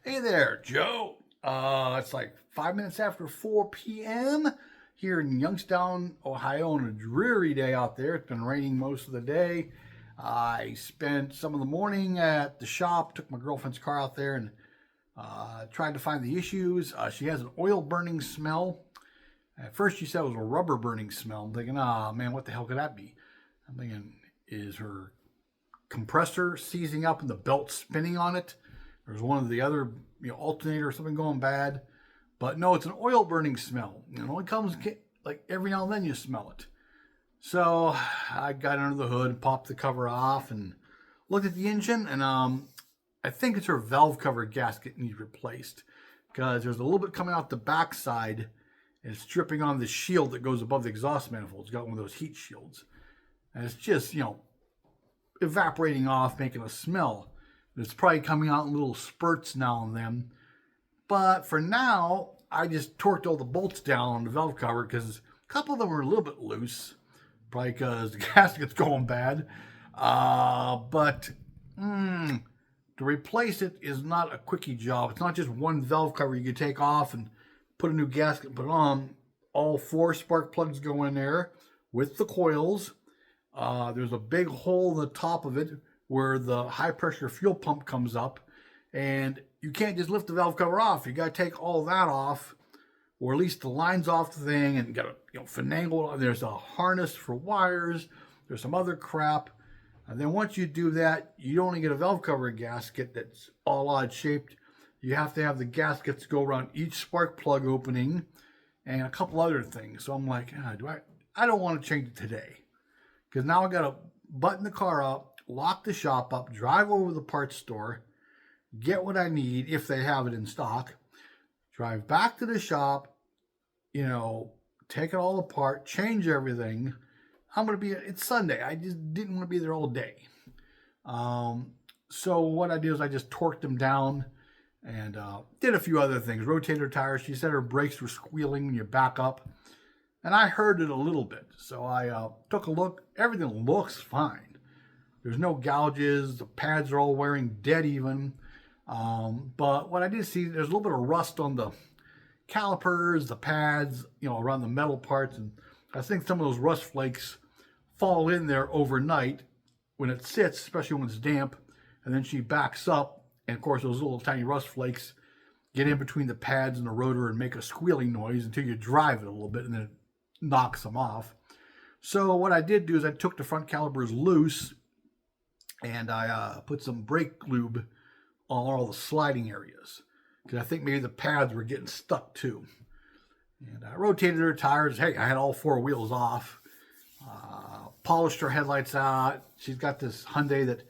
Hey there, Joe. It's like 5 minutes after 4 p.m. here in Youngstown, Ohio, on a dreary day out there. It's been raining most of the day. I spent some of the morning at the shop, took my girlfriend's car out there and tried to find the issues. She has an oil burning smell. At first, she said it was a rubber burning smell. I'm thinking, man, what the hell could that be? I'm thinking, is her compressor seizing up and the belt spinning on it? There's one of the other, alternator or something going bad. But no, it's an oil burning smell. It only comes like every now and then you smell it. So I got under the hood and popped the cover off and looked at the engine, and I think it's her valve cover gasket needs replaced because there's a little bit coming out the backside and it's dripping on the shield that goes above the exhaust manifold. It's got one of those heat shields. And it's just, evaporating off, making a smell. It's probably coming out in little spurts now and then. But for now, I just torqued all the bolts down on the valve cover because a couple of them were a little bit loose. Probably because the gasket's going bad. But to replace it is not a quickie job. It's not just one valve cover you can take off and put a new gasket and put it on. All 4 spark plugs go in there with the coils. There's a big hole in the top of it where the high pressure fuel pump comes up, and you can't just lift the valve cover off. You got to take all that off, or at least the lines off the thing, and got to finagle. There's a harness for wires. There's some other crap. And then once you do that, you don't only get a valve cover gasket that's all odd shaped. You have to have the gaskets go around each spark plug opening and a couple other things. So I'm like, I don't want to change it today. Because now I got to button the car up, lock the shop up, drive over to the parts store, get what I need if they have it in stock, drive back to the shop, take it all apart, change everything. It's Sunday. I just didn't want to be there all day. So what I did is I just torqued them down and did a few other things. Rotator tires. She said her brakes were squealing when you back up. And I heard it a little bit. So I took a look. Everything looks fine. There's no gouges. The pads are all wearing dead even. But what I did see, there's a little bit of rust on the calipers, the pads, around the metal parts. And I think some of those rust flakes fall in there overnight when it sits, especially when it's damp. And then she backs up. And of course, those little tiny rust flakes get in between the pads and the rotor and make a squealing noise until you drive it a little bit, and then it knocks them off. So what I did do is I took the front calipers loose and I put some brake lube on all the sliding areas because I think maybe the pads were getting stuck too. And I rotated her tires. Hey, I had all 4 wheels off. Polished her headlights out. She's got this Hyundai that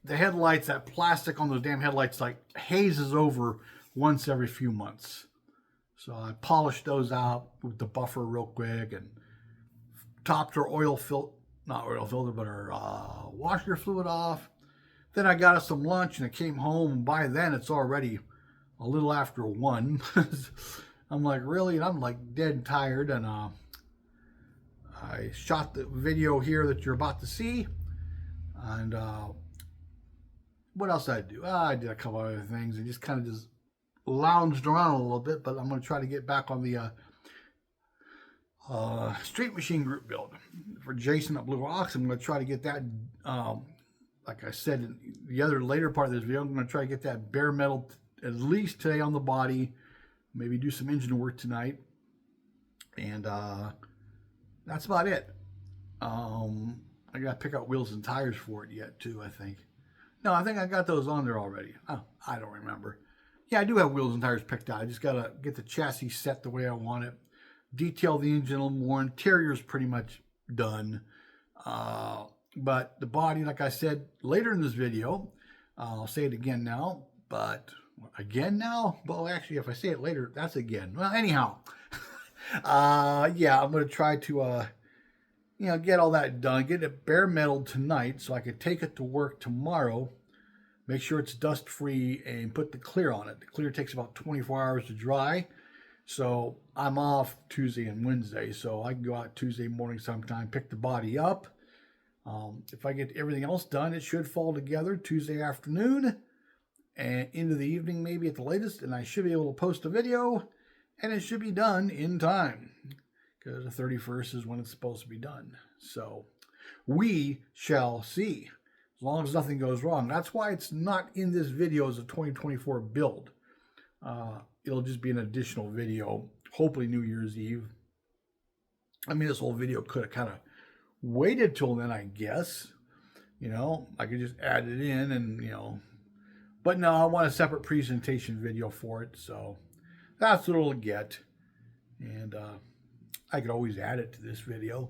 the headlights, that plastic on those damn headlights, like hazes over once every few months. So I polished those out with the buffer real quick and topped her not oil filter, but her washer fluid off. Then I got us some lunch and I came home, and by then it's already a little after 1. I'm like, really? And I'm like dead tired. And I shot the video here that you're about to see. And what else did I do? I did a couple other things and just kind of just lounged around a little bit, but I'm going to try to get back on the street machine group build for Jason at Blue Ox. I'm going to try to get that, like I said in the other later part of this video, I'm going to try to get that bare metal at least today on the body, maybe do some engine work tonight, and that's about it. I got to pick out wheels and tires for it yet too, I think. No, I think I got those on there already. Oh, I don't remember. Yeah, I do have wheels and tires picked out. I just got to get the chassis set the way I want it. Detail the engine a little more. Interior's pretty much done. But the body, like I said later in this video, I'll say it again now. But again now? Well, actually, if I say it later, that's again. Well, anyhow. Yeah, I'm going to try to, get all that done. Get it bare metal tonight so I can take it to work tomorrow. Make sure it's dust free and put the clear on it. The clear takes about 24 hours to dry. So I'm off Tuesday and Wednesday. So I can go out Tuesday morning sometime, pick the body up. If I get everything else done, it should fall together Tuesday afternoon. and into the evening maybe at the latest, and I should be able to post a video, and it should be done in time because the 31st is when it's supposed to be done. So we shall see, as long as nothing goes wrong. That's why it's not in this video as a 2024 build. It'll just be an additional video, hopefully New Year's Eve. I mean, this whole video could have kind of waited till then, I guess. You know, I could just add it in and, you know. But no, I want a separate presentation video for it. So that's what it'll get. And I could always add it to this video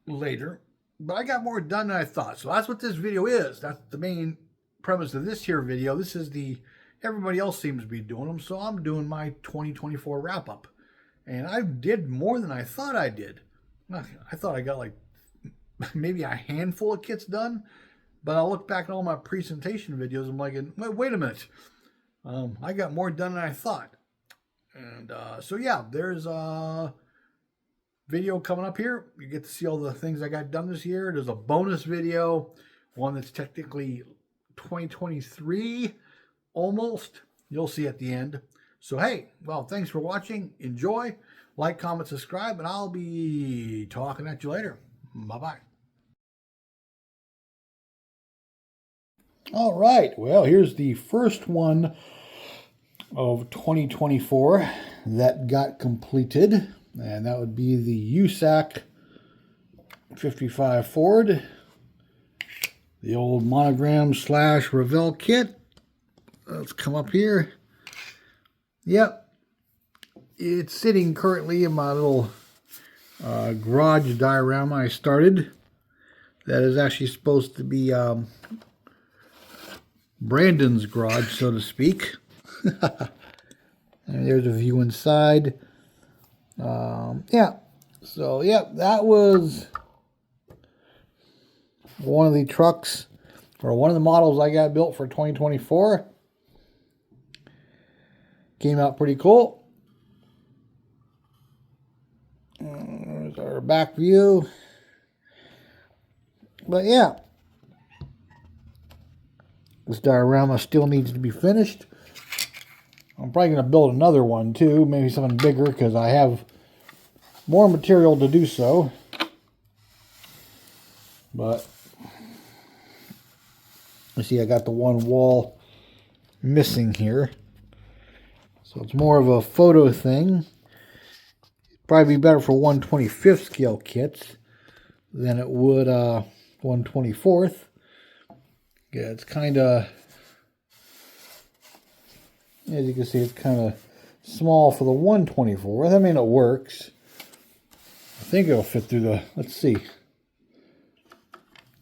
later. But I got more done than I thought. So that's what this video is. That's the main premise of this here video. This is the, everybody else seems to be doing them. So I'm doing my 2024 wrap up. And I did more than I thought I did. I thought I got like maybe a handful of kits done. But I look back at all my presentation videos. I'm like, wait a minute. I got more done than I thought. And so yeah, there's a video coming up here. You get to see all the things I got done this year. There's a bonus video, one that's technically 2023 almost. You'll see at the end. So hey, well, thanks for watching. Enjoy, like, comment, subscribe, and I'll be talking at you later. Bye-bye. All right, well, here's the first one of 2024 that got completed, and that would be the USAC 55 Ford, the old monogram / Revell kit. Let's come up here. Yep, it's sitting currently in my little garage diorama I started. That is actually supposed to be Brandon's garage, so to speak. And there's a view inside. Yeah, so yeah, that was one of the trucks, or one of the models I got built for 2024. Came out pretty cool. There's our back view. But yeah, this diorama still needs to be finished. I'm probably going to build another one too, maybe something bigger, because I have more material to do so. But you see, I got the one wall missing here. So it's more of a photo thing. Probably be better for 1/25th scale kits than it would 1/24th. Yeah, it's kind of, as you can see, it's kind of small for the 1/24th. I mean, it works. I think it'll fit through the, let's see.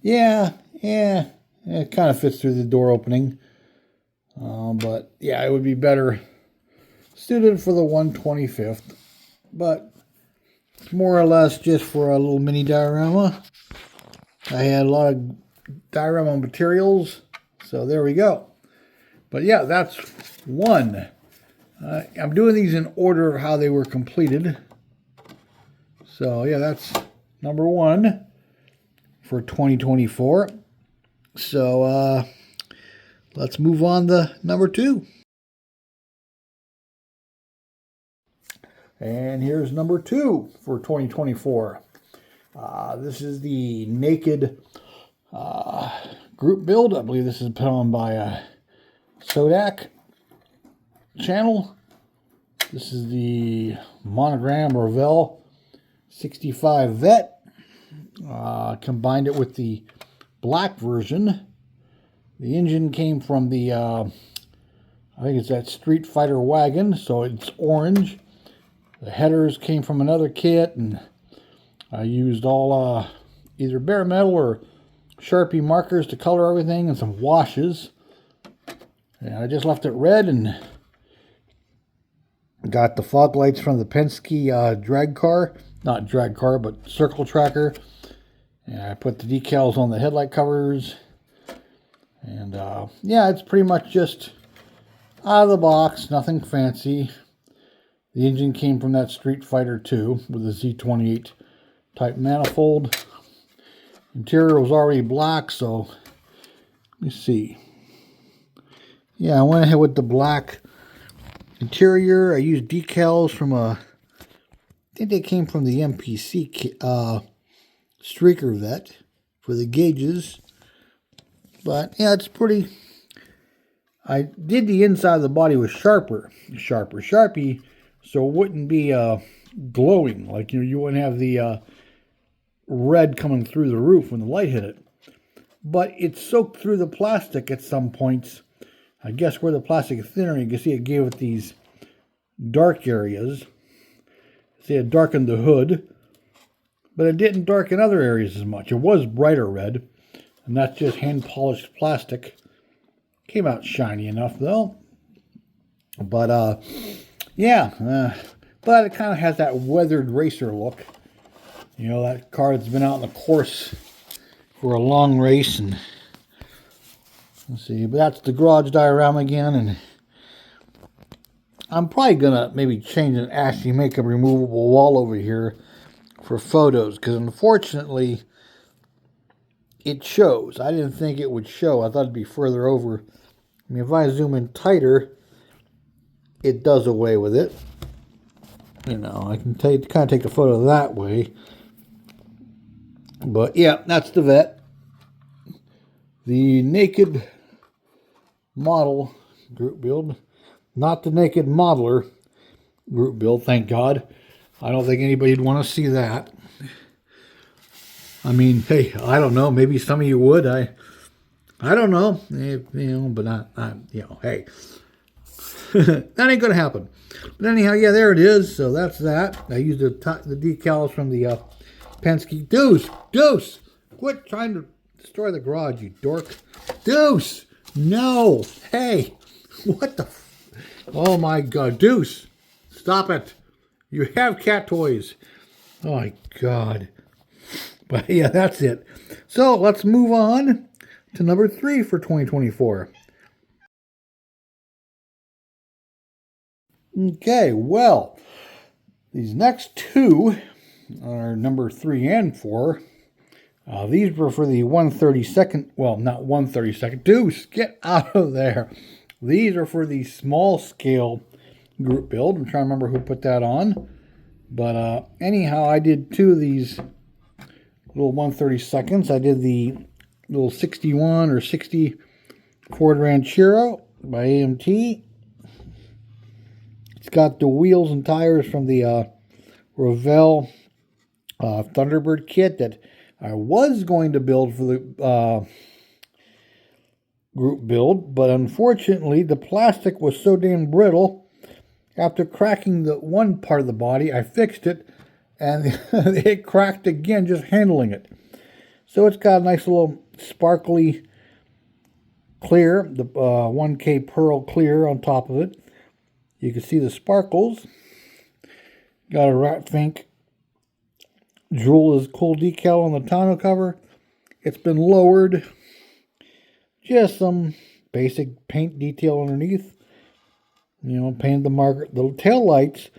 Yeah, it kind of fits through the door opening. But yeah, it would be better suited for the 1/25th. But it's more or less just for a little mini diorama. I had a lot of diorama materials, so there we go. But yeah, that's one. I'm doing these in order of how they were completed. So yeah, that's number one for 2024. So let's move on to number two. And here's number two for 2024. This is the Naked group build. I believe this is put on by Sodak channel. This is the monogram Revell 65 Vet. Combined it with the black version. The engine came from the, I think it's that Street Fighter wagon, so it's orange. The headers came from another kit, and I used all either bare metal or Sharpie markers to color everything, and some washes. And I just left it red, and got the fog lights from the Penske drag car. Not drag car, but circle tracker. And I put the decals on the headlight covers. And yeah, it's pretty much just out of the box, nothing fancy. The engine came from that Street Fighter 2 with a Z28 type manifold. Interior was already black, so let me see. Yeah, I went ahead with the black interior. I used decals from I think they came from the MPC Streaker Vet for the gauges. But yeah, it's pretty. I did the inside of the body with Sharpie, so it wouldn't be glowing. Like, you wouldn't have the red coming through the roof when the light hit it. But it soaked through the plastic at some points. I guess where the plastic is thinner, you can see it gave it these dark areas. See, it darkened the hood, but it didn't darken other areas as much. It was brighter red, and that's just hand-polished plastic. Came out shiny enough, though. But, yeah. But it kind of has that weathered racer look. You know, that car that's been out on the course for a long race. And let's see, but that's the garage diorama again. And I'm probably going to maybe change and actually make a removable wall over here for photos. Because unfortunately, it shows. I didn't think it would show. I thought it'd be further over. I mean, if I zoom in tighter, it does away with it. You know, I can kind of take the photo that way. But yeah, that's the Vet. The naked model group build. Not the naked modeler group build, thank God. I don't think anybody'd want to see that. I mean, hey, I don't know. Maybe some of you would. I don't know. You know, but not you know, hey. That ain't going to happen. But anyhow, yeah, there it is. So that's that. I used the decals from the Penske. Deuce! Quit trying to destroy the garage, you dork. Deuce! No! Hey! What the... Oh my God. Deuce! Stop it! You have cat toys. Oh my God. But yeah, that's it. So let's move on to number 3 for 2024. Okay, well, these next two are number 3 and 4. These were for the 132nd, well, not 132nd. Deuce, get out of there. These are for the small scale group build. I'm trying to remember who put that on. But anyhow, I did 2 of these little 132nds. I did the little 61 or 60 Ford Ranchero by AMT. It's got the wheels and tires from the Revell Thunderbird kit that I was going to build for the group build, but unfortunately the plastic was so damn brittle. After cracking the one part of the body, I fixed it, and it cracked again just handling it. So it's got a nice little sparkly clear, the 1K pearl clear on top of it. You can see the sparkles. Got a Rat Fink Jewel is cool decal on the tonneau cover. It's been lowered. Just some basic paint detail underneath. You know, painted the marker. The tail lights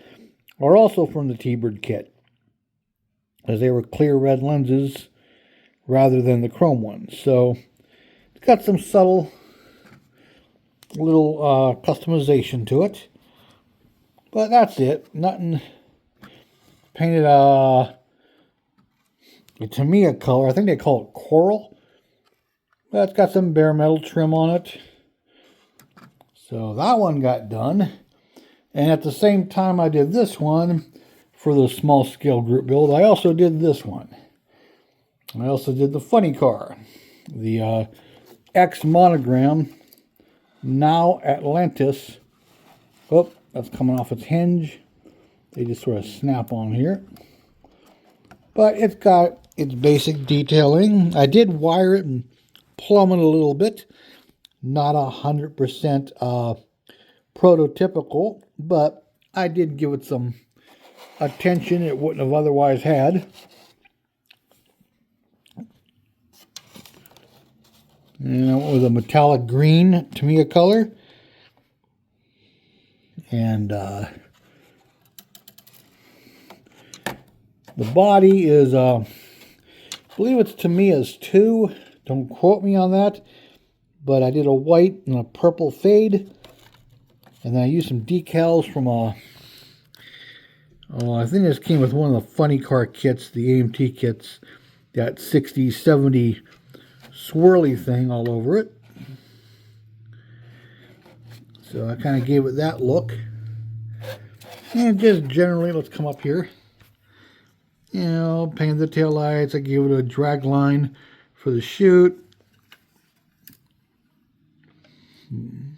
are also from the T-Bird kit, as they were clear red lenses rather than the chrome ones. So it's got some subtle little customization to it. But that's it. Nothing. Painted a Tamiya color. I think they call it coral. But it's got some bare metal trim on it. So that one got done. And at the same time I did this one for the small scale group build, I also did this one. I also did the funny car. The X monogram, Now Atlantis. Oh, that's coming off its hinge. They just sort of snap on here. But it's got its basic detailing. I did wire it and plumb it a little bit. Not 100% prototypical, but I did give it some attention it wouldn't have otherwise had. And I went with a metallic green Tamiya color. And the body is, I believe it's Tamiya's 2. Don't quote me on that. but I did a white and a purple fade. And then I used some decals from a, I think this came with one of the funny car kits, the AMT kits, that 60, 70 swirly thing all over it. So I kind of gave it that look. And just generally, let's come up here. You know, painted the tail lights. I gave it a drag line for the chute. And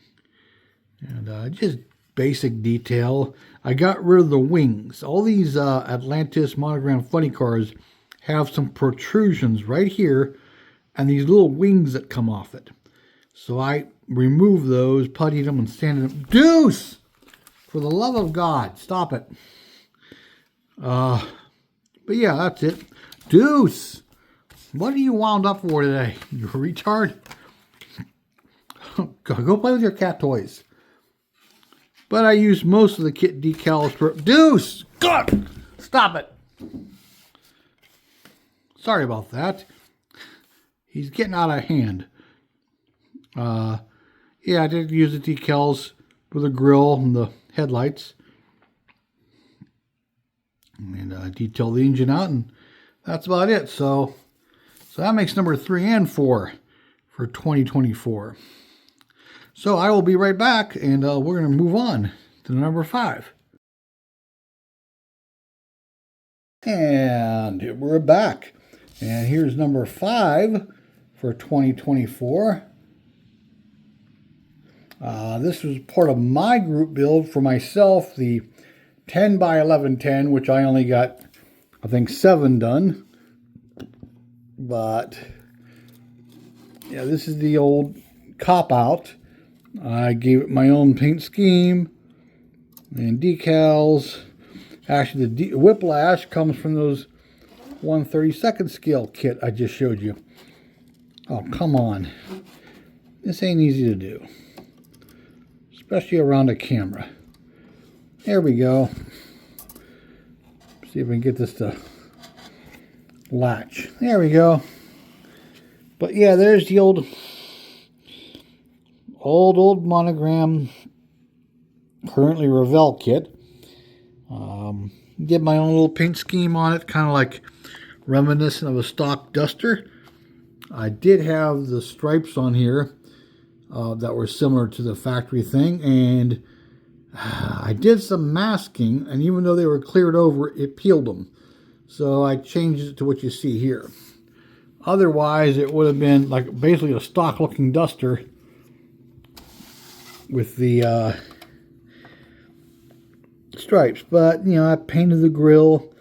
just basic detail. I got rid of the wings. All these Atlantis monogram funny cars have some protrusions right here and these little wings that come off it. So I removed those, puttied them, and sanded them. Deuce! For the love of God, stop it. But yeah, that's it. Deuce! What are you wound up for today? You retard? Go play with your cat toys. But I used most of the kit decals for... Deuce! God! Stop it! Sorry about that. He's getting out of hand. Yeah, I did use the decals for the grille and the headlights. And detail the engine out, and that's about it. So that makes number 3 and 4 for 2024. So I will be right back, and we're going to move on to number 5. And we're back. And here's number 5 for 2024. This was part of my group build for myself, the 10 by 1110, which I only got, I think, 7 done. But, yeah, this is the old cop-out. I gave it my own paint scheme and decals. Actually, the whiplash comes from those 1/32 scale kit I just showed you. Oh, come on. This ain't easy to do, especially around a camera. There we go. See if we can get this to latch. There we go. But yeah, there's the old monogram, currently Revell kit. Did my own little paint scheme on it, kind of like reminiscent of a stock Duster. I did have the stripes on here that were similar to the factory thing, and I did some masking, and even though they were cleared over, it peeled them. So I changed it to what you see here. Otherwise, it would have been like basically a stock looking Duster with the stripes. But, you know, I painted the grille.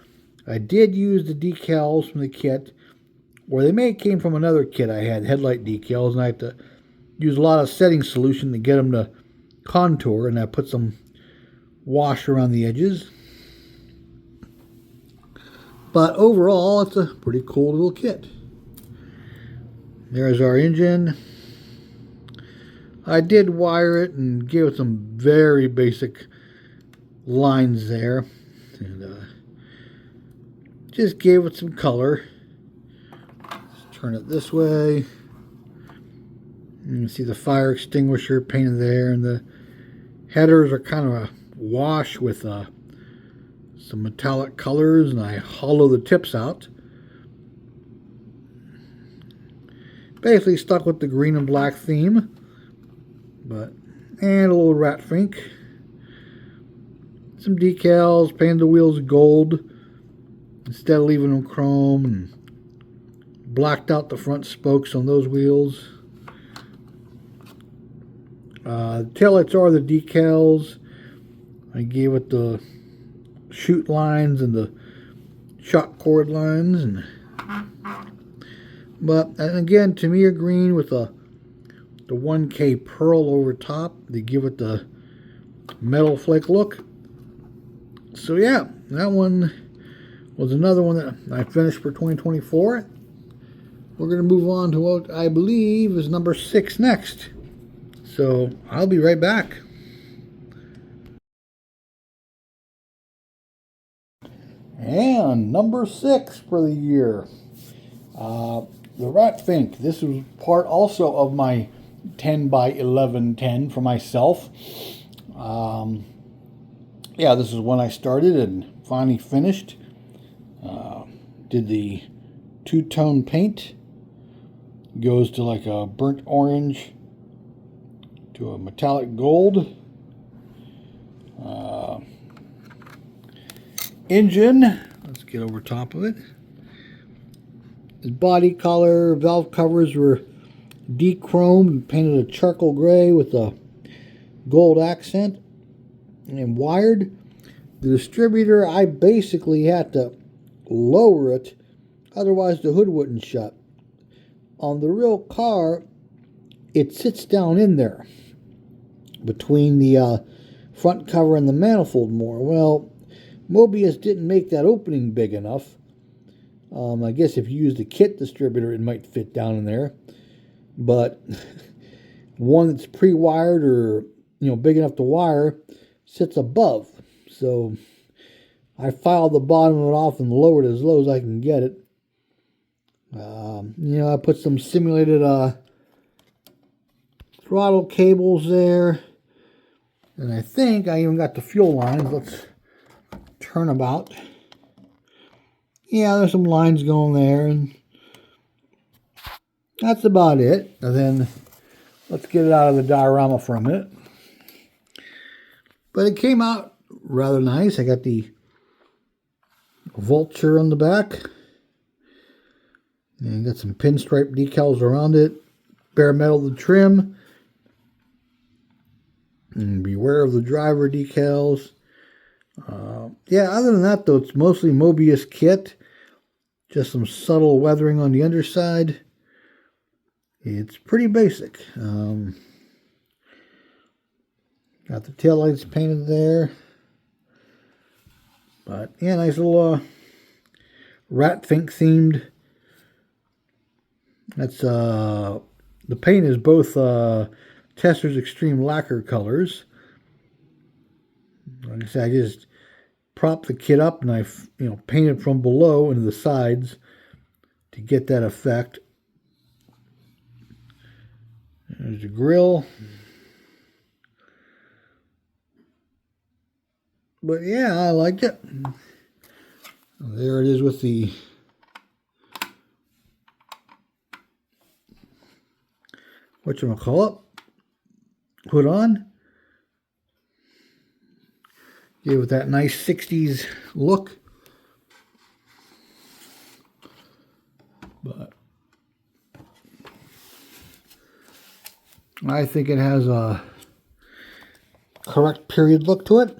I did use the decals from the kit, or they may have came from another kit I had, headlight decals, and I had to use a lot of setting solution to get them to contour, and I put some wash around the edges. But overall, it's a pretty cool little kit. There's our engine. I did wire it and give it some very basic lines there, and just gave it some color. Let's turn it this way. You can see the fire extinguisher painted there, and the headers are kind of a wash with some metallic colors, and I hollow the tips out. Basically stuck with the green and black theme, and a little rat fink. Some decals, painted the wheels gold instead of leaving them chrome, and blacked out the front spokes on those wheels. Taillights are the decals. I gave it the chute lines and the shock cord lines, but again, Tamiya green with the 1K pearl over top. They give it the metal flake look. So yeah, that one was another one that I finished for 2024. We're going to move on to what I believe is number 6 next. So I'll be right back. And number 6 for the year. The rat fink. This was part also of my 10 by 1110 for myself. Yeah, this is when I started and finally finished. Did the two-tone paint. Goes to like a burnt orange to a metallic gold. Engine, let's get over top of it. The body color, valve covers were de-chromed, painted a charcoal gray with a gold accent, and wired. The distributor, I basically had to lower it, otherwise the hood wouldn't shut. On the real car, it sits down in there between the front cover and the manifold more. Well, Mobius didn't make that opening big enough. I guess if you used a kit distributor, it might fit down in there. But one that's pre-wired or big enough to wire sits above. So I filed the bottom of it off and lowered it as low as I can get it. I put some simulated throttle cables there. And I think I even got the fuel lines. Let's turn about. Yeah, there's some lines going there, and that's about it. And then let's get it out of the diorama for a minute. But it came out rather nice. I got the vulture on the back. And got some pinstripe decals around it. Bare metal the trim. And beware of the driver decals. Yeah, other than that, though, it's mostly Mobius kit. Just some subtle weathering on the underside. It's pretty basic. Got the taillights painted there. But, yeah, nice little rat fink themed. That's, the paint is both Tesser's Extreme Lacquer colors. Like I said, I just propped the kit up and I painted from below into the sides to get that effect. There's the grill. But yeah, I liked it. There it is with the whatchamacallit, hood on. Gave it that nice 60s look. But I think it has a correct period look to it.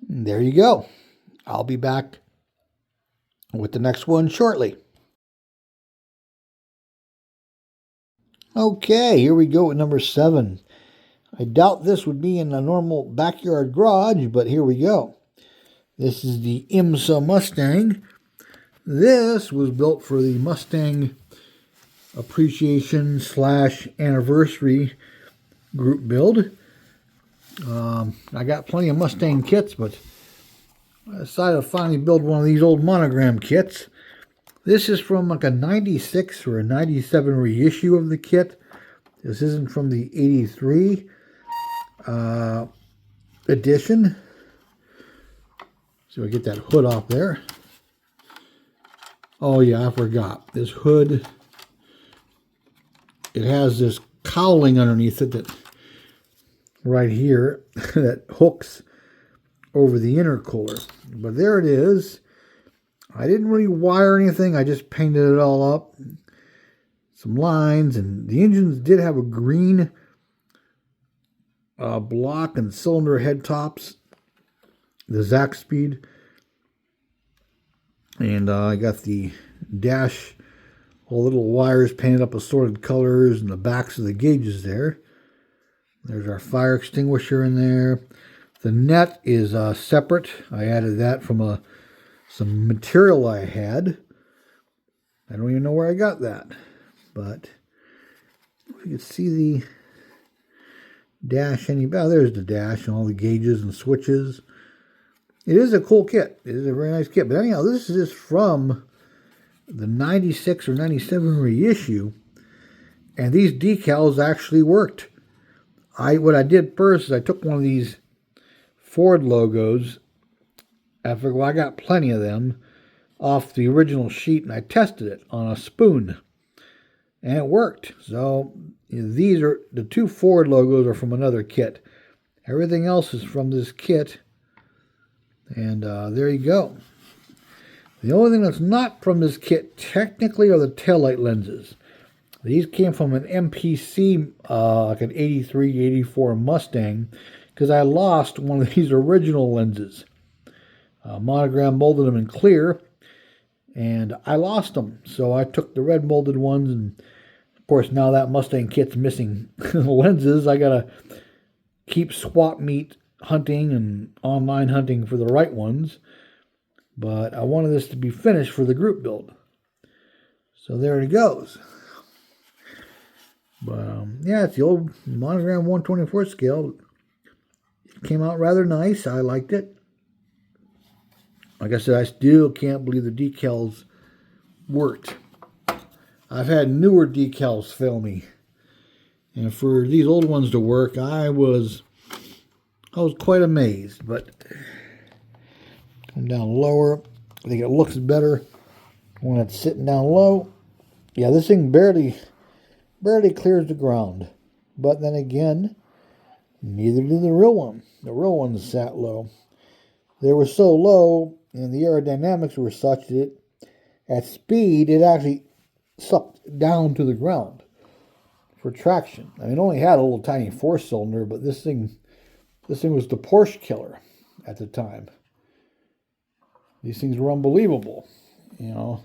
And there you go. I'll be back with the next one shortly. Okay, here we go with number 7. I doubt this would be in a normal backyard garage, but here we go. This is the IMSA Mustang. This was built for the Mustang Appreciation / Anniversary group build. I got plenty of Mustang kits, but I decided to finally build one of these old monogram kits. This is from like a 96 or a 97 reissue of the kit. This isn't from the 83 edition. So I get that hood off there. Oh yeah, I forgot. This hood, it has this cowling underneath it that right here that hooks over the intercooler. But there it is. I didn't really wire anything. I just painted it all up. Some lines, and the engines did have a green block and cylinder head tops. The Zack Speed. And I got the dash, all little wires painted up assorted colors, and the backs of the gauges there. There's our fire extinguisher in there. The net is separate. I added that from some material I had. I don't even know where I got that. But if you can see the dash any better. There's the dash and all the gauges and switches. It is a cool kit. It is a very nice kit. But anyhow, this is just from the 96 or 97 reissue. And these decals actually worked. What I did first is I took one of these Ford logos. I figured, well, I got plenty of them off the original sheet, and I tested it on a spoon, and it worked. So these are the two Ford logos are from another kit. Everything else is from this kit, and there you go. The only thing that's not from this kit technically are the taillight lenses. These came from an MPC, like an 83, 84 Mustang, because I lost one of these original lenses. Monogram molded them in clear, and I lost them. So I took the red molded ones, and of course now that Mustang kit's missing lenses. I gotta keep swap meet hunting and online hunting for the right ones. But I wanted this to be finished for the group build. So there it goes. But yeah, it's the old Monogram 1/24 scale. It came out rather nice. I liked it. Like I said, I still can't believe the decals worked. I've had newer decals fail me. And for these old ones to work, I was quite amazed. But come down lower. I think it looks better when it's sitting down low. Yeah, this thing barely clears the ground. But then again, neither did the real one. The real one sat low. They were so low, and the aerodynamics were such that at speed, it actually sucked down to the ground for traction. I mean, it only had a little tiny 4-cylinder, but this thing was the Porsche killer at the time. These things were unbelievable. You know,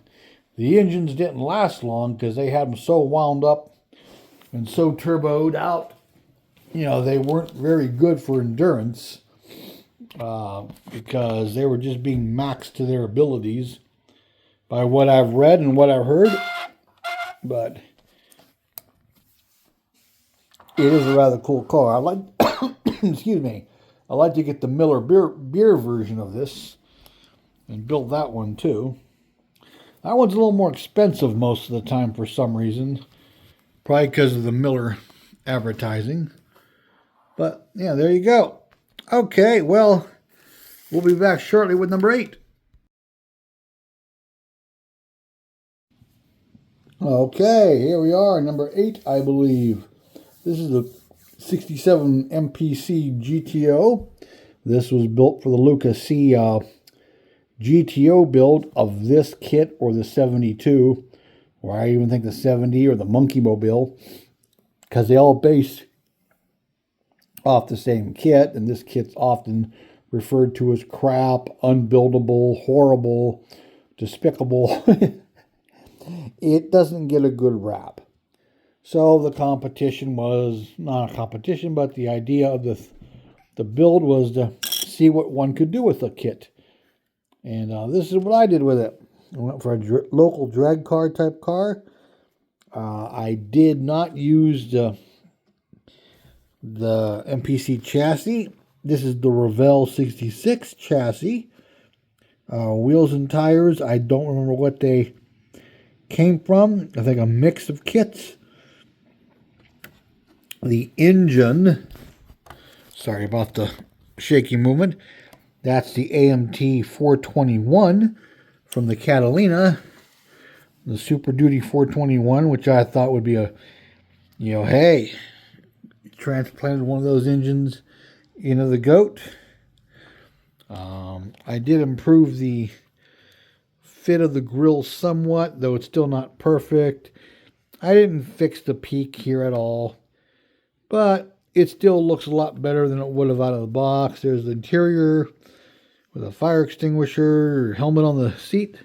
the engines didn't last long because they had them so wound up and so turboed out. You know, they weren't very good for endurance because they were just being maxed to their abilities by what I've read and what I've heard. But it is a rather cool car. I like, excuse me, I like to get the Miller beer version of this and build that one too. That one's a little more expensive most of the time for some reason. Probably because of the Miller advertising. But yeah, there you go. Okay, well, we'll be back shortly with number 8. Okay, here we are, number 8, I believe. This is the 67 MPC GTO. This was built for the Lucas C GTO build of this kit, or the 72, or I even think the 70 or the Monkey Mobile, because they all base off the same kit, and this kit's often referred to as crap, unbuildable, horrible, despicable. It doesn't get a good rap. So the competition was, not a competition, but the idea of the build was to see what one could do with the kit. And this is what I did with it. I went for a local drag car type car. I did not use the MPC chassis. This is the Revell 66 chassis. Wheels and tires, I don't remember what they came from. I think a mix of kits. The engine, sorry about the shaky movement. That's the AMT 421 from the Catalina. The Super Duty 421, which I thought would be a, you know, hey, transplanted one of those engines into the goat. I did improve the fit of the grill somewhat, though it's still not perfect. I didn't fix the peak here at all, but it still looks a lot better than it would have out of the box. There's the interior with a fire extinguisher, helmet on the seat,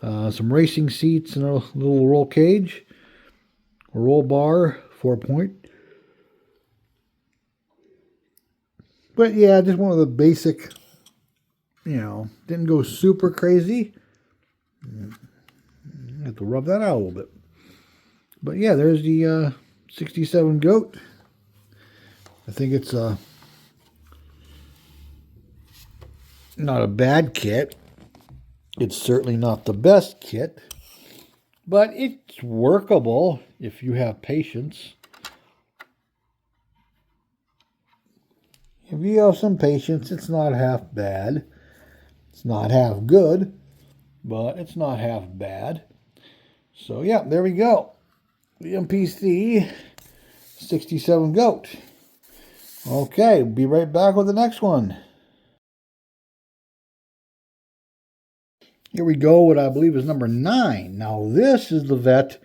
some racing seats, and a little roll cage, a roll bar, 4-point. But yeah, just one of the basic, you know, didn't go super crazy. I have to rub that out a little bit. But yeah, there's the 67 goat. I think it's not a bad kit. It's certainly not the best kit. but it's workable if you have patience. If you have some patience, it's not half bad. It's not half good, but it's not half bad. So yeah, there we go. The MPC 67 Goat. Okay, be right back with the next one. Here we go, what I believe is number 9. Now this is the vet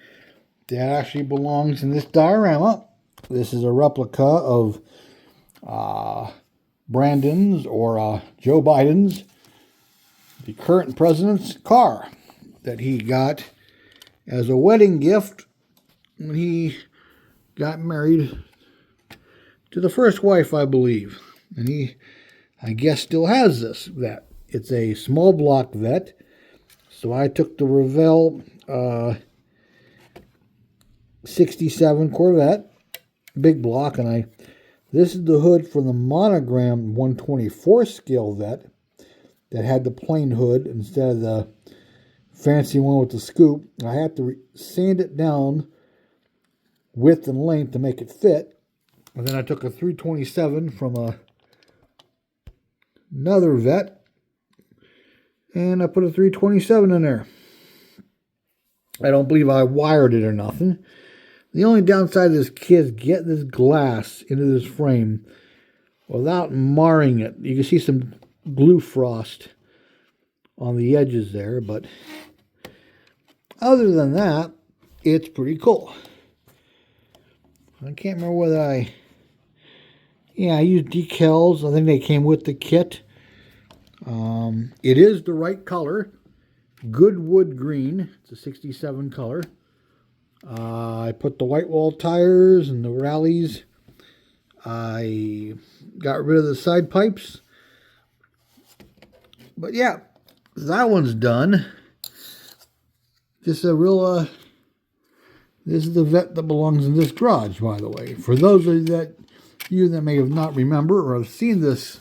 that actually belongs in this diorama. This is a replica of Brandon's or Joe Biden's, the current president's car that he got as a wedding gift when he got married to the first wife, I believe. And he, I guess, still has this vet. It's a small block vet. So I took the Revell 67 Corvette, big block, and this is the hood for the monogram 124 scale vet that had the plain hood instead of the fancy one with the scoop. I had to sand it down width and length to make it fit. And then I took a 327 from another vet, and I put a 327 in there. I don't believe I wired it or nothing. The only downside of this kit is get this glass into this frame without marring it. You can see some glue frost on the edges there, but other than that, it's pretty cool. I can't remember whether I used decals. I think they came with the kit. It is the right color. Good wood green. It's a 67 color. I put the white wall tires and the rallies. I got rid of the side pipes. But yeah, that one's done. This is a real, this is the vet that belongs in this garage, by the way. For those of you that may have not remember or have seen this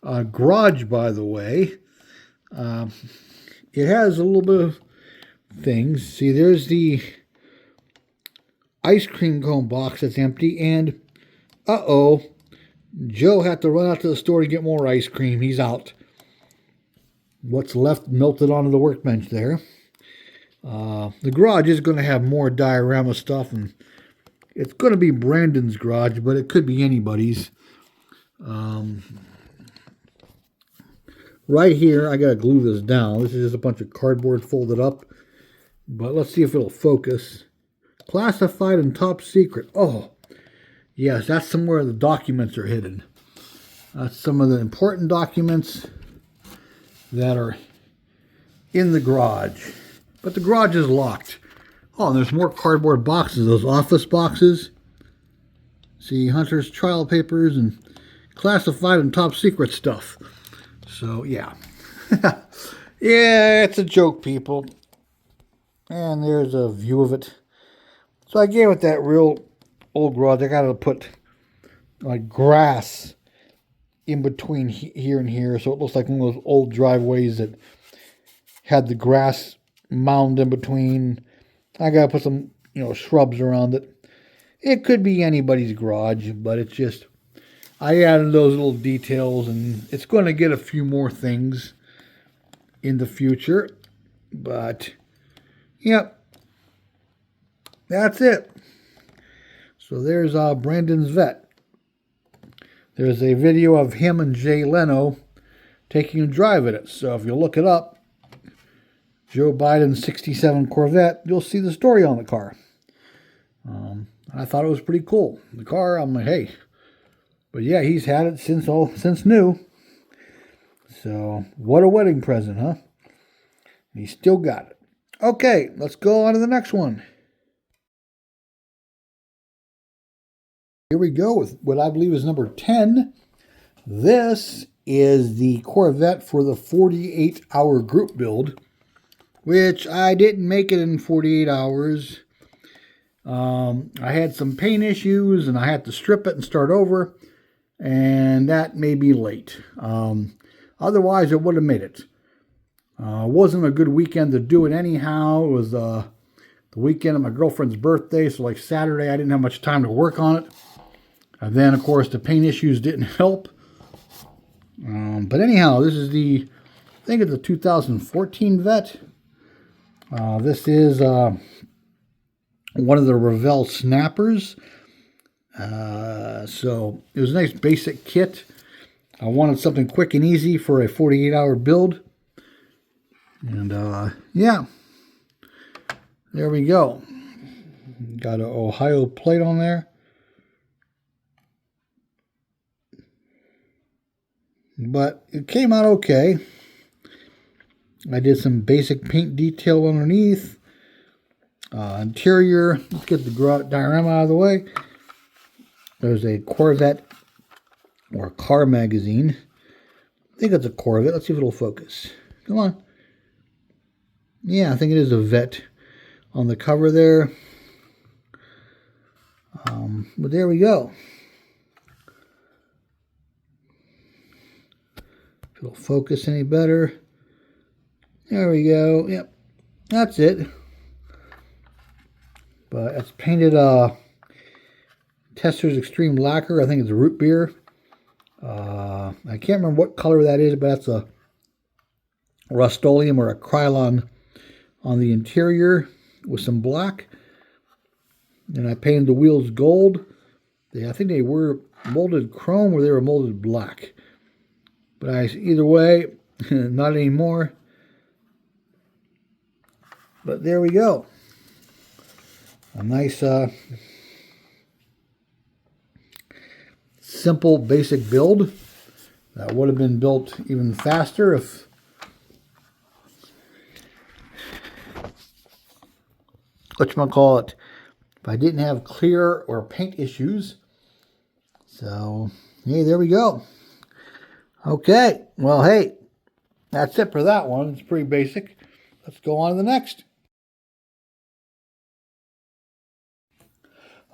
garage, by the way, it has a little bit of things. See, there's the ice cream cone box that's empty, and Joe had to run out to the store to get more ice cream. He's out. What's left melted onto the workbench there. The garage is going to have more diorama stuff, and it's going to be Brandon's garage, but it could be anybody's. Right here, I got to glue this down. This is just a bunch of cardboard folded up, but let's see if it'll focus. Classified and top secret. Oh, yes, that's somewhere the documents are hidden. That's some of the important documents that are in the garage. But the garage is locked. Oh, and there's more cardboard boxes, those office boxes. See, Hunter's trial papers and classified and top secret stuff. So, yeah. Yeah, it's a joke, people. And there's a view of it. So I gave it that real old garage. I got to put like grass in between here and here, so it looks like one of those old driveways that had the grass mound in between. I got to put some, shrubs around it. It could be anybody's garage, but it's just, I added those little details, and it's going to get a few more things in the future. But, yep, that's it. So there's Brandon's vet. There's a video of him and Jay Leno taking a drive at it. So if you look it up, Joe Biden's 67 Corvette, you'll see the story on the car. I thought it was pretty cool. The car, I'm like, hey. But yeah, he's had it since new. So what a wedding present, huh? And he still got it. Okay, let's go on to the next one. Here we go with what I believe is number 10. This is the Corvette for the 48-hour group build, which I didn't make it in 48 hours. I had some paint issues, and I had to strip it and start over, and that may be late. Otherwise, I would have made it. It wasn't a good weekend to do it anyhow. It was the weekend of my girlfriend's birthday, so like Saturday I didn't have much time to work on it. And then, of course, the paint issues didn't help. But anyhow, this is I think it's a 2014 Vette. This is one of the Revell snappers. So it was a nice basic kit. I wanted something quick and easy for a 48-hour build. And yeah, there we go. Got an Ohio plate on there. But it came out okay. I did some basic paint detail underneath. Interior, let's get the diorama out of the way. There's a Corvette or car magazine. I think it's a Corvette. Let's see if it'll focus. Come on. Yeah, I think it is a Vette on the cover there. But there we go. If it'll focus any better. There we go. Yep, that's it. But it's painted Tester's Extreme Lacquer. I think it's root beer. I can't remember what color that is, but that's a Rust-Oleum or a Krylon on the interior with some black. And I painted the wheels gold. I think they were molded chrome or they were molded black. But either way, not anymore. But there we go. A nice, simple, basic build. That would have been built even faster if whatchamacallit, if I didn't have clear or paint issues. So, hey, there we go. Okay, well, hey, that's it for that one. It's pretty basic. Let's go on to the next.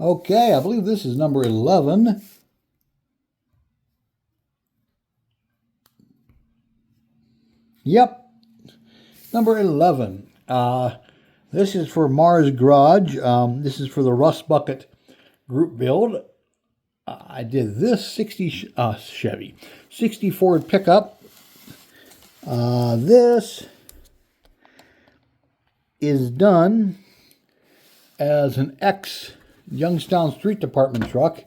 Okay, I believe this is number 11. Yep, number 11. This is for Mars Garage. This is for the Rust Bucket group build. I did this 60 Ford pickup. This is done as an Youngstown Street Department truck.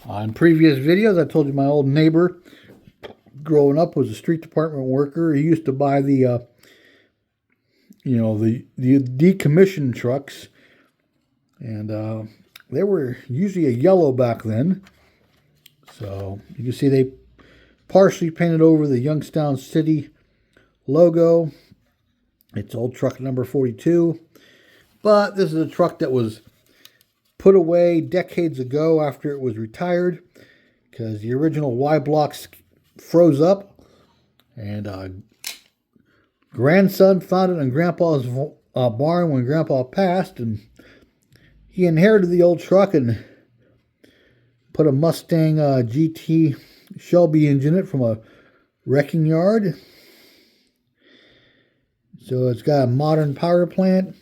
In previous videos, I told you my old neighbor growing up was a street department worker. He used to buy the decommissioned trucks, and they were usually a yellow back then. So you can see they partially painted over the Youngstown City logo. It's old truck number 42. But this is a truck that was put away decades ago after it was retired because the original Y blocks froze up. And grandson found it in Grandpa's barn when Grandpa passed, and he inherited the old truck and put a Mustang GT Shelby engine in it from a wrecking yard. So it's got a modern power plant.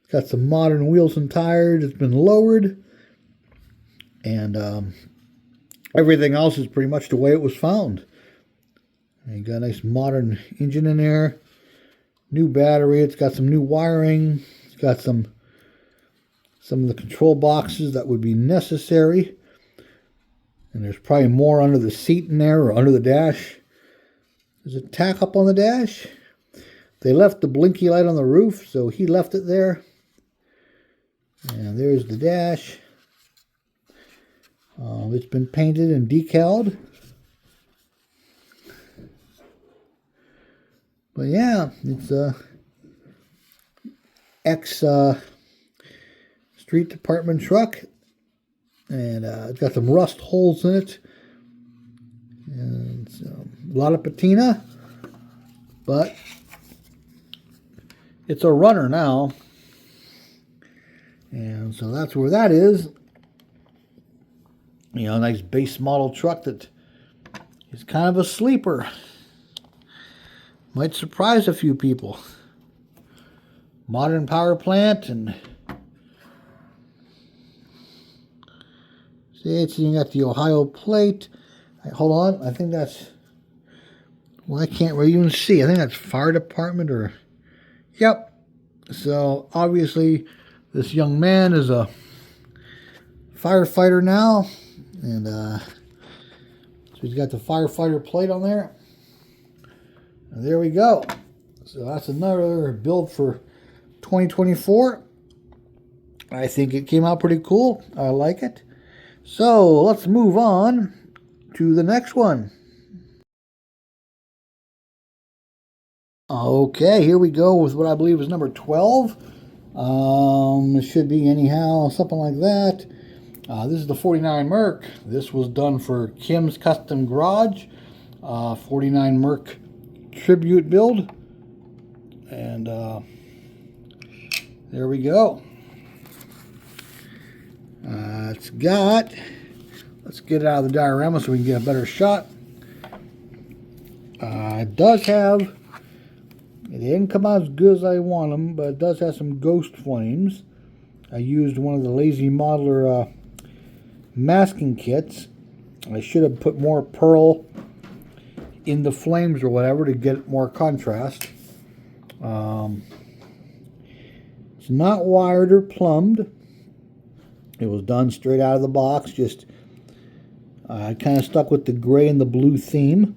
It's got some modern wheels and tires. It's been lowered. And everything else is pretty much the way it was found. And you got a nice modern engine in there. New battery. It's got some new wiring. It's got some of the control boxes that would be necessary. And there's probably more under the seat in there or under the dash. There's a tack up on the dash. They left the blinky light on the roof, so he left it there. And there's the dash. It's been painted and decaled. But yeah, it's a street department truck. And it's got some rust holes in it. And a lot of patina. But it's a runner now. And so that's where that is. You know, a nice base model truck that is kind of a sleeper. Might surprise a few people. modern power plant. And see, so you got the Ohio plate. Hold on, I think that's, well, I can't really even see. I think that's fire department or, yep. So obviously this young man is a firefighter now, and so he's got the firefighter plate on there. And there we go. So that's another build for 2024. I think it came out pretty cool. I like it. So let's move on to the next one. Okay, here we go with what I believe is number 12. It should be anyhow, something like that. This is the 49 Merc. This was done for Kim's Custom Garage. 49 Merc tribute build. And there we go. Let's get it out of the diorama so we can get a better shot. It does have, it didn't come out as good as I want them, but it does have some ghost flames. I used one of the Lazy Modeler masking kits. I should have put more pearl in the flames or whatever to get more contrast. It's not wired or plumbed. It was done straight out of the box. Just I kind of stuck with the gray and the blue theme.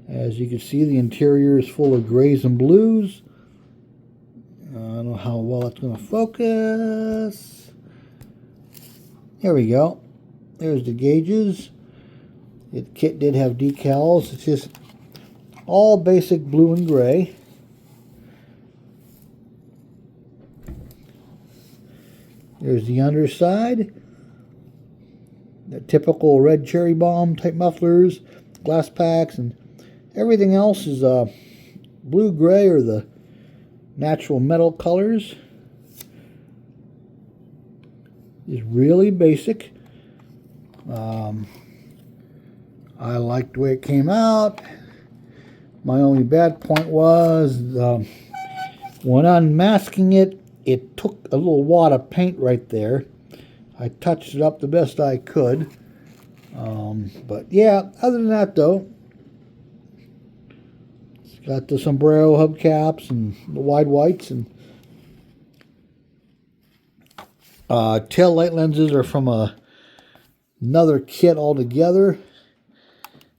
As you can see, the interior is full of grays and blues. I don't know how well that's going to focus. There we go. There's the gauges. The kit did have decals. It's just all basic blue and gray. There's the underside. The typical red cherry bomb type mufflers, glass packs, and everything else is blue gray or the natural metal colors. It's really basic. I liked the way it came out. My only bad point was when unmasking it, it took a little wad of paint right there. I touched it up the best I could. But yeah, other than that though, it's got the sombrero hubcaps and the wide whites, and tail light lenses are from another kit altogether.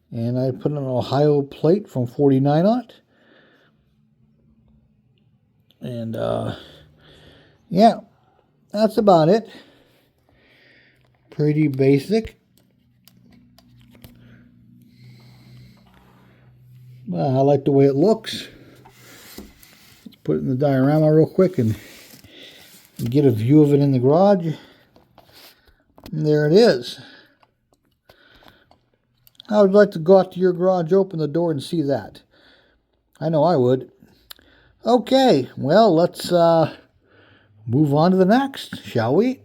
And I put an Ohio plate from 49 on it. And yeah, that's about it. Pretty basic. Well, I like the way it looks. Let's put it in the diorama real quick and get a view of it in the garage. And there it is. I would like to go out to your garage, open the door, and see that. I know I would. Okay, well, let's move on to the next, shall we?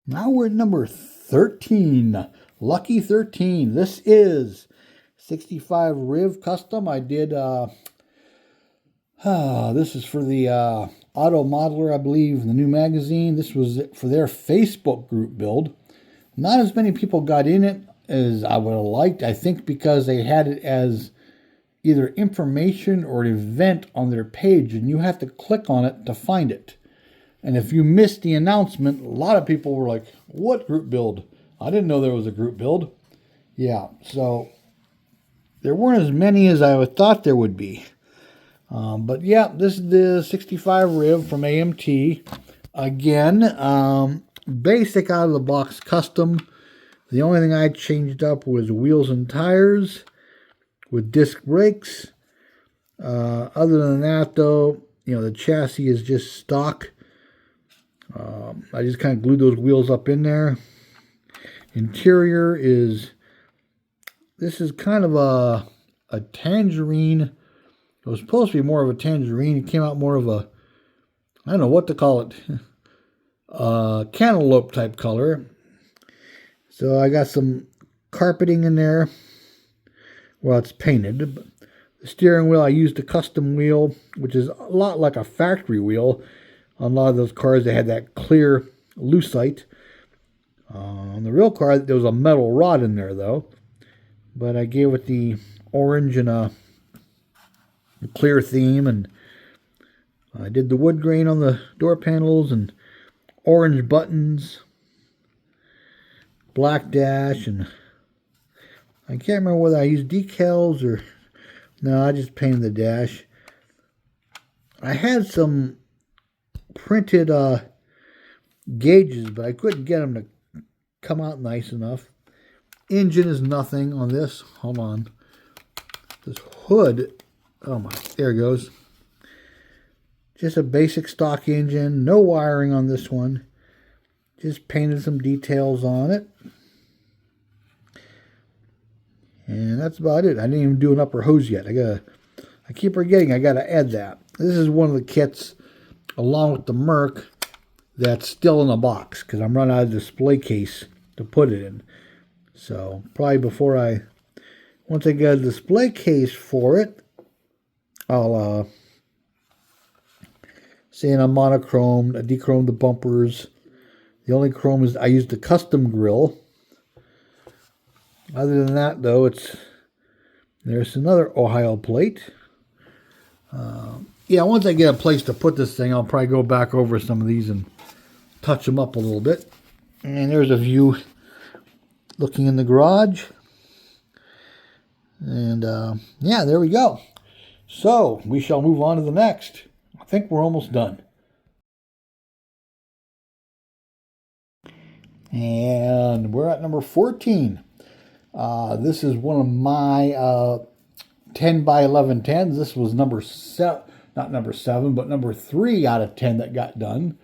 Now we're at number 13. Lucky 13. This is 65 Riv Custom. I did, this is for the Auto Modeler, I believe, the new magazine. This was for their Facebook group build. Not as many people got in it as I would have liked, I think, because they had it as either information or an event on their page, and you have to click on it to find it. And if you missed the announcement, a lot of people were like, what group build? I didn't know there was a group build. Yeah, so there weren't as many as I thought there would be. But yeah, this is the 65 Riv from AMT. Again, basic out of the box custom. The only thing I changed up was wheels and tires with disc brakes. Other than that, though, you know, the chassis is just stock. I just kind of glued those wheels up in there. Interior is, this is kind of a tangerine. It was supposed to be more of a tangerine. It came out more of a, I don't know what to call it, cantaloupe type color. So I got some carpeting in there. Well, it's painted, The steering wheel, I used a custom wheel, which is a lot like a factory wheel. On a lot of those cars, they had that clear lucite. On the real car, there was a metal rod in there, though. But I gave it the orange and a clear theme, and I did the wood grain on the door panels and orange buttons, black dash, and I can't remember whether I used decals or... No, I just painted the dash. I had some printed gauges, but I couldn't get them to come out nice enough. Engine is nothing on this. Hold on. This hood, oh my, there it goes. Just a basic stock engine. No wiring on this one. Just painted some details on it. And that's about it. I didn't even do an upper hose yet. I keep forgetting I gotta add that. This is one of the kits along with the Merc that's still in the box because I'm running out of display case to put it in. So probably once I get a display case for it, I'll say in a monochrome, I dechromed the bumpers. The only chrome is I used a custom grill. Other than that, though, there's another Ohio plate. Yeah, once I get a place to put this thing, I'll probably go back over some of these and touch them up a little bit. And there's a view looking in the garage. And yeah, there we go. So we shall move on to the next. I think we're almost done. And we're at number 14. This is one of my 10 by 11 10s. This was number 7, not number 7, but number 3 out of 10 that got done.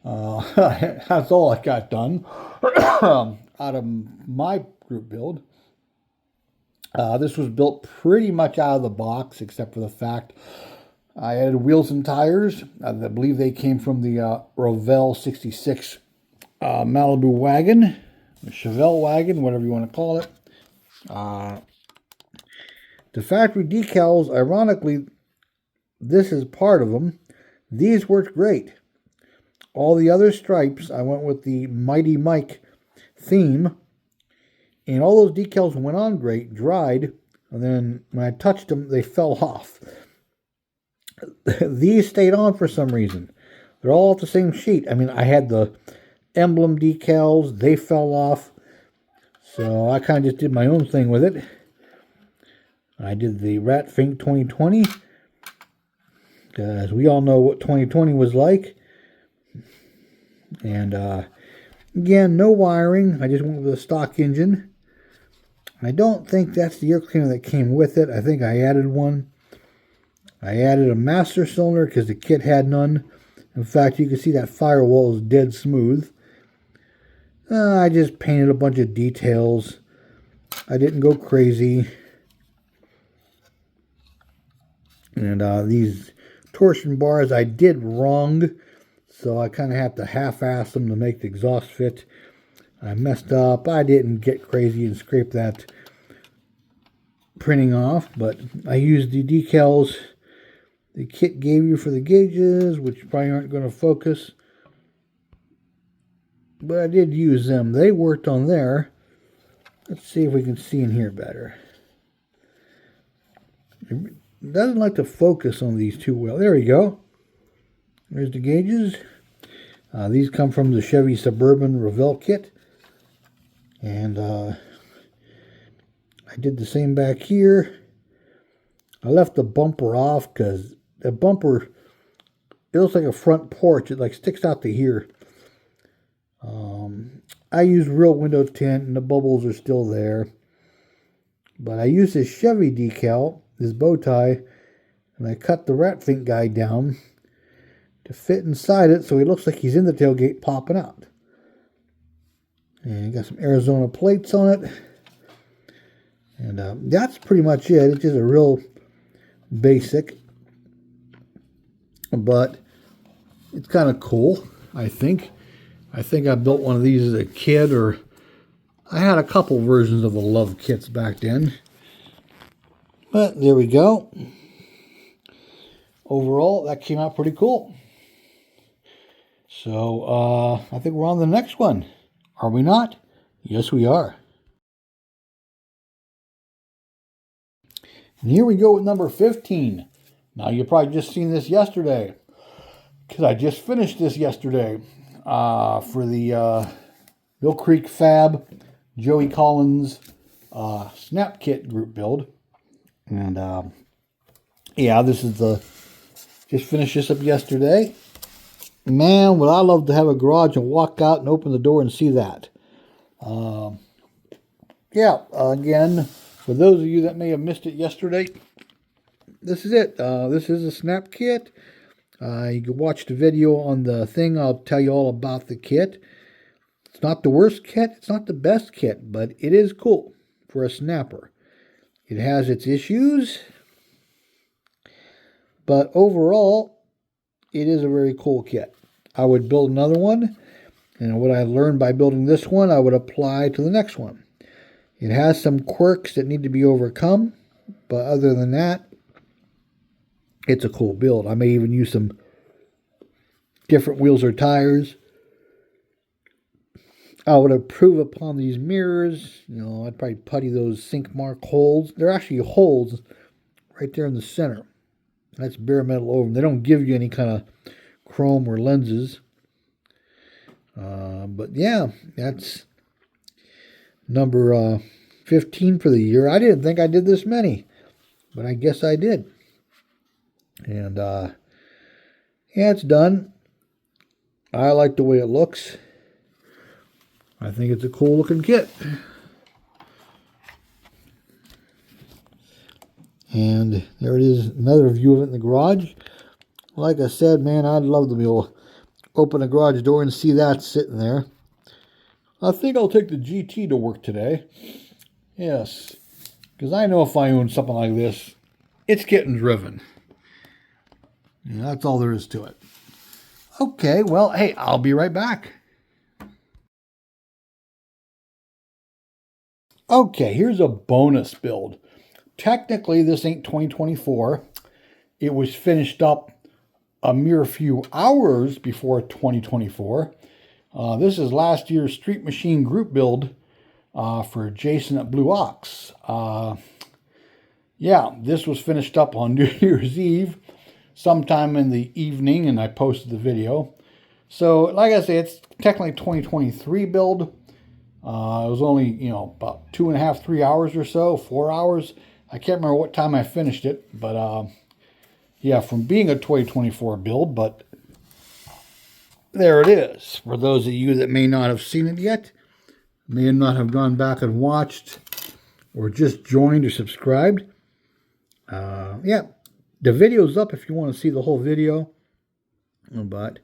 That's all I got done out of my group build. This was built pretty much out of the box, except for the fact I added wheels and tires. I believe they came from the Revell 66 Malibu wagon, the Chevelle wagon, whatever you want to call it. The factory decals, ironically, this is part of them. These worked great. All the other stripes, I went with the Mighty Mike theme, and all those decals went on great, dried, and then when I touched them, they fell off. These stayed on for some reason. They're all off the same sheet. I mean, I had the emblem decals, they fell off. So I kind of just did my own thing with it. I did the Rat Fink 2020, because we all know what 2020 was like. And again, no wiring. I just went with a stock engine. I don't think that's the air cleaner that came with it. I think I added one. I added a master cylinder because the kit had none. In fact, you can see that firewall is dead smooth. I just painted a bunch of details. I didn't go crazy. And these torsion bars I did wrong, so I kind of have to half-ass them to make the exhaust fit. I messed up. I didn't get crazy and scrape that printing off, but I used the decals the kit gave you for the gauges, which probably aren't going to focus. But I did use them. They worked on there. Let's see if we can see in here better. It doesn't like to focus on these too well. There we go. There's the gauges. These come from the Chevy Suburban Revell kit. And I did the same back here. I left the bumper off because the bumper, it looks like a front porch. It like sticks out to here. I used real window tint and the bubbles are still there. But I used this Chevy decal, this bow tie, and I cut the Rat Fink guy down to fit inside it so he looks like he's in the tailgate popping out. And got some Arizona plates on it. And that's pretty much it. It's just a real basic. But it's kind of cool, I think. I think I built one of these as a kid, or I had a couple versions of the Luv kits back then. But there we go. Overall, that came out pretty cool. So I think we're on the next one. Are we not? Yes, we are. And here we go with number 15. Now, you probably just seen this yesterday, because I just finished this yesterday for the Mill Creek Fab Joey Collins Snap Kit group build. And yeah, this is just finished this up yesterday. Man, would I love to have a garage and walk out and open the door and see that. Yeah, again, for those of you that may have missed it yesterday, this is it. This is a snap kit. You can watch the video on the thing. I'll tell you all about the kit. It's not the worst kit. It's not the best kit, but it is cool for a snapper. It has its issues, but overall, it is a very cool kit. I would build another one, and what I learned by building this one, I would apply to the next one. It has some quirks that need to be overcome, but other than that, it's a cool build. I may even use some different wheels or tires. I would improve upon these mirrors. You know, I'd probably putty those sink mark holes. They're actually holes right there in the center. That's bare metal over them. They don't give you any kind of chrome or lenses. But yeah, that's number 15 for the year. I didn't think I did this many, but I guess I did. And yeah, it's done. I like the way it looks. I think it's a cool looking kit. And there it is, another view of it in the garage. Like I said, man, I'd love to be able to open a garage door and see that sitting there. I think I'll take the GT to work today. Yes, because I know if I own something like this, it's getting driven. Yeah, that's all there is to it. Okay, well, hey, I'll be right back. Okay, here's a bonus build. Technically, this ain't 2024. It was finished up a mere few hours before 2024. This is last year's Street Machine group build for Jason at Blue Ox. Yeah, this was finished up on New Year's Eve, sometime in the evening, and I posted the video. So, like I say, it's technically 2023 build. It was only, about 2.5, 3 hours or so, 4 hours. I can't remember what time I finished it, but yeah, from being a 2024 build, but there it is. For those of you that may not have seen it yet, may not have gone back and watched, or just joined or subscribed. Yeah, the video's up if you want to see the whole video. But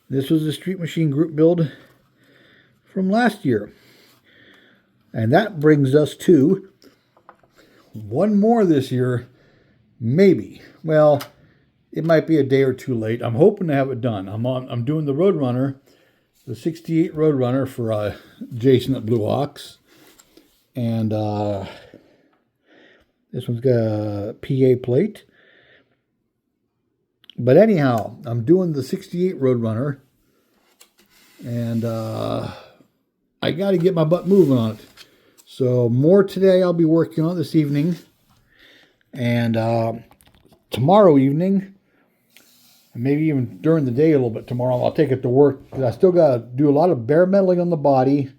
this was the Street Machine group build from last year. And that brings us to one more this year, maybe. Well, it might be a day or two late. I'm hoping to have it done. I'm doing the Roadrunner, the 68 Roadrunner for Jason at Blue Ox. And this one's got a PA plate. But anyhow, I'm doing the 68 Roadrunner. And I got to get my butt moving on it. So more today I'll be working on this evening. And tomorrow evening, and maybe even during the day a little bit tomorrow, I'll take it to work. Because I still got to do a lot of bare metaling on the body.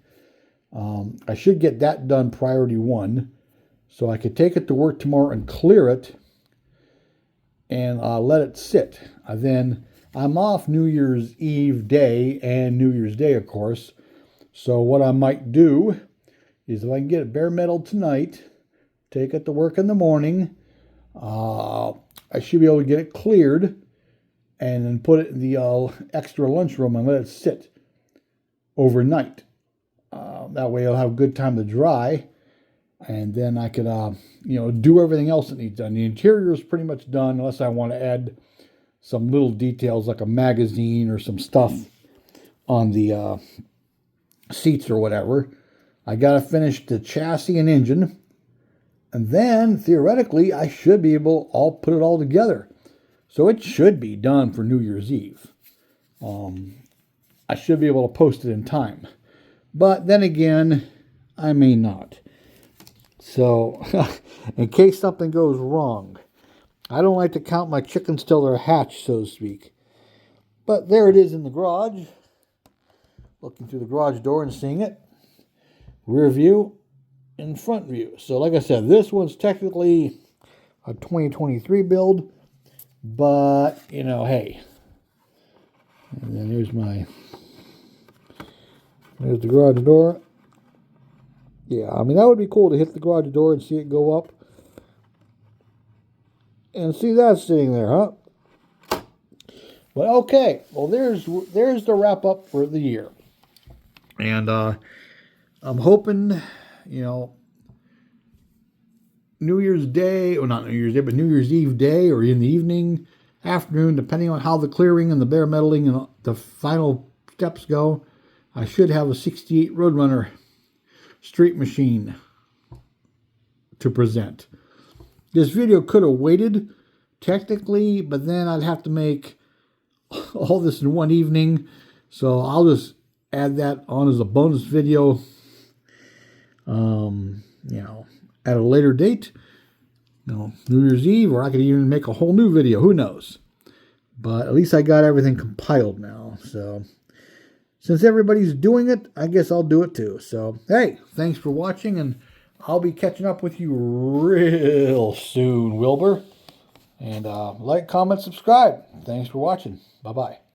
I should get that done priority 1. So I could take it to work tomorrow and clear it. And let it sit. Then I'm off New Year's Eve day and New Year's Day, of course. So what I might do is if I can get it bare metal tonight, take it to work in the morning, I should be able to get it cleared and then put it in the extra lunchroom and let it sit overnight. That way I'll have good time to dry, and then I could, do everything else that needs done. The interior is pretty much done, unless I want to add some little details like a magazine or some stuff on the seats or whatever. I got to finish the chassis and engine, And then, theoretically, I should be able to put it all together. So it should be done for New Year's Eve. I should be able to post it in time. But then again, I may not. So, in case something goes wrong, I don't like to count my chickens till they're hatched, so to speak. But there it is in the garage. Looking through the garage door and seeing it. Rear view and front view. So like I said, this one's technically a 2023 build. But, you know, hey. And then there's the garage door. Yeah, I mean, that would be cool to hit the garage door and see it go up. And see that sitting there, huh? But okay, well, there's the wrap up for the year. And I'm hoping, you know, New Year's Day, or not New Year's Day, but New Year's Eve day, or in the evening, afternoon, depending on how the clearing and the bare metaling and the final steps go, I should have a 68 Roadrunner street machine to present. This video could have waited, technically, but then I'd have to make all this in one evening. So I'll just add that on as a bonus video, you know, at a later date, you know, New Year's Eve, or I could even make a whole new video. Who knows? But at least I got everything compiled now. So since everybody's doing it, I guess I'll do it too. So, hey, thanks for watching, and I'll be catching up with you real soon, Wilbur. And like, comment, subscribe. Thanks for watching. Bye-bye.